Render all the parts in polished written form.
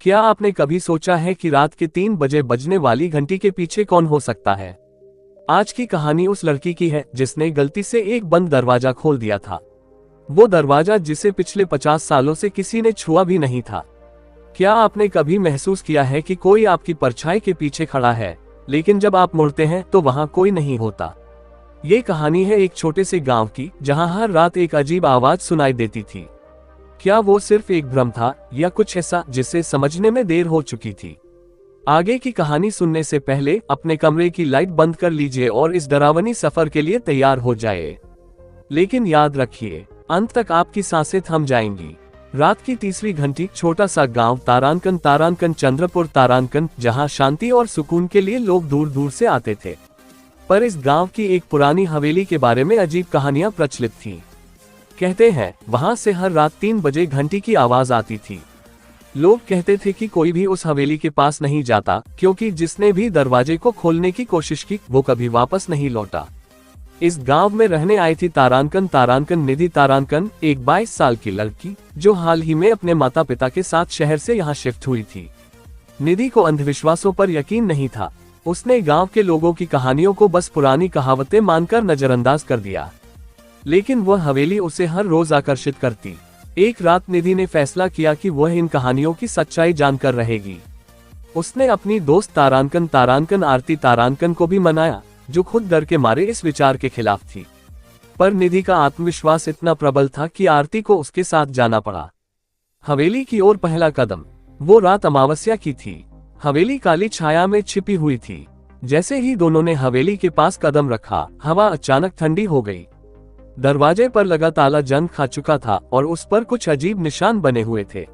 क्या आपने कभी सोचा है कि रात के 3 बजे बजने वाली घंटी के पीछे कौन हो सकता है? आज की कहानी उस लड़की की है जिसने गलती से एक बंद दरवाजा खोल दिया था। वो दरवाजा जिसे पिछले 50 सालों से किसी ने छुआ भी नहीं था। क्या आपने कभी महसूस किया है कि कोई आपकी परछाई के पीछे खड़ा है, लेकिन जब आप मुड़ते हैं तो वहां कोई नहीं होता? ये कहानी है एक छोटे से गांव की, जहां हर रात एक अजीब आवाज सुनाई देती थी। क्या वो सिर्फ एक भ्रम था या कुछ ऐसा जिसे समझने में देर हो चुकी थी? आगे की कहानी सुनने से पहले अपने कमरे की लाइट बंद कर लीजिए और इस डरावनी सफर के लिए तैयार हो जाए। लेकिन याद रखिए, अंत तक आपकी सांसें थम जाएंगी। रात की तीसरी घंटी। छोटा सा गांव तारांकन चंद्रपुर तारांकन, जहां शांति और सुकून के लिए लोग दूर दूर से आते थे। पर इस गांव की एक पुरानी हवेली के बारे में अजीब कहानियां प्रचलित थीं। कहते हैं वहां से हर रात 3 बजे घंटी की आवाज आती थी। लोग कहते थे कि कोई भी उस हवेली के पास नहीं जाता, क्योंकि जिसने भी दरवाजे को खोलने की कोशिश की वो कभी वापस नहीं लौटा। इस गांव में रहने आई थी तारांकन निधि तारांकन, एक 22 साल की लड़की जो हाल ही में अपने माता पिता के साथ शहर से यहाँ शिफ्ट हुई थी। निधि को अंधविश्वासों पर यकीन नहीं था। उसने गांव के लोगों की कहानियों को बस पुरानी कहावतें मानकर नजरअंदाज कर दिया। लेकिन वह हवेली उसे हर रोज आकर्षित करती। एक रात निधि ने फैसला किया कि वह इन कहानियों की सच्चाई जानकर रहेगी। उसने अपनी दोस्त तारांकन आरती तारांकन को भी मनाया, जो खुद डर के मारे इस विचार के खिलाफ थी। पर निधि का आत्मविश्वास इतना प्रबल था कि आरती को उसके साथ जाना पड़ा। हवेली की ओर पहला कदम। वो रात अमावस्या की थी। हवेली काली छाया में छिपी हुई थी। जैसे ही दोनों ने हवेली के पास कदम रखा, हवा अचानक ठंडी हो गई। दरवाजे पर लगा ताला जंग खा चुका था और उस पर कुछ अजीब निशान बने हुए थे।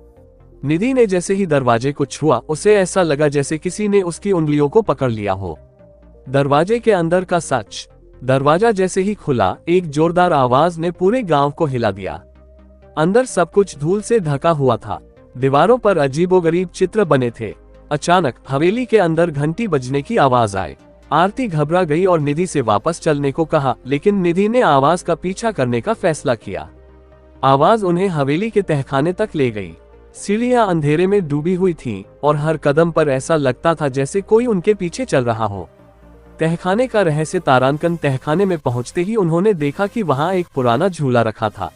निधि ने जैसे ही दरवाजे को छुआ, उसे ऐसा लगा जैसे किसी ने उसकी उंगलियों को पकड़ लिया हो। दरवाजे के अंदर का सच। दरवाजा जैसे ही खुला, एक जोरदार आवाज ने पूरे गांव को हिला दिया। अंदर सब कुछ धूल से ढका हुआ था। दीवारों पर अजीबोगरीब चित्र बने थे। अचानक हवेली के अंदर घंटी बजने की आवाज आई। आरती घबरा गई और निधि से वापस चलने को कहा, लेकिन निधि ने आवाज का पीछा करने का फैसला किया। आवाज उन्हें हवेली के तहखाने तक ले गई। सीढ़ियां अंधेरे में डूबी हुई थीं और हर कदम पर ऐसा लगता था जैसे कोई उनके पीछे चल रहा हो। तहखाने का रहस्य। तारांकन तहखाने में पहुंचते ही उन्होंने देखा कि वहां एक पुराना झूला रखा था।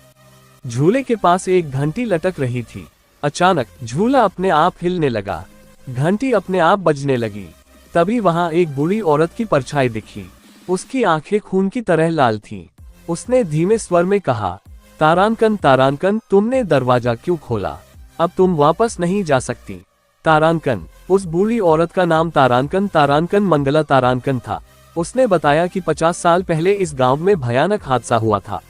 झूले के पास एक घंटी लटक रही थी। अचानक झूला अपने आप हिलने लगा। घंटी अपने आप बजने लगी। तभी वहां एक बूढ़ी औरत की परछाई दिखी। उसकी आंखें खून की तरह लाल थीं। उसने धीमे स्वर में कहा, तारांकन, तुमने दरवाजा क्यों खोला? अब तुम वापस नहीं जा सकती। तारांकन। उस बूढ़ी औरत का नाम तारांकन मंगला तारांकन था। उसने बताया कि 50 साल पहले इस गांव में भयानक हादसा हुआ था।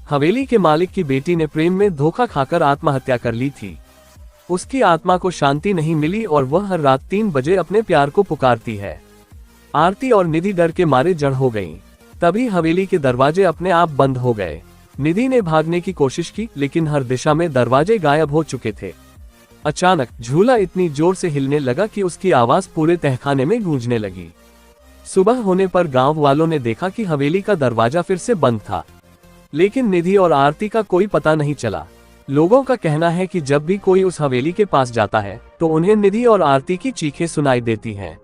हवेली के मालिक की बेटी ने प्रेम में धोखा खाकर आत्महत्या कर ली थी। उसकी आत्मा को शांति नहीं मिली और वह हर रात 3 बजे अपने प्यार को पुकारती है। आरती और निधि डर के मारे जड़ हो गईं। तभी हवेली के दरवाजे अपने आप बंद हो गए। निधि ने भागने की कोशिश की, लेकिन हर दिशा में दरवाजे गायब हो चुके थे। अचानक झूला इतनी जोर से हिलने लगा कि उसकी आवाज पूरे तहखाने में गूंजने लगी। सुबह होने पर गांव वालों ने देखा कि हवेली का दरवाजा फिर से बंद था, लेकिन निधि और आरती का कोई पता नहीं चला। लोगों का कहना है कि जब भी कोई उस हवेली के पास जाता है तो उन्हें निधि और आरती की चीखें सुनाई देती हैं।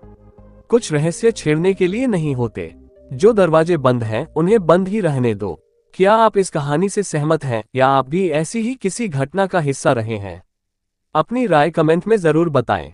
कुछ रहस्य छेड़ने के लिए नहीं होते। जो दरवाजे बंद हैं उन्हें बंद ही रहने दो। क्या आप इस कहानी से सहमत हैं या आप भी ऐसी ही किसी घटना का हिस्सा रहे हैं? अपनी राय कमेंट में जरूर बताएं।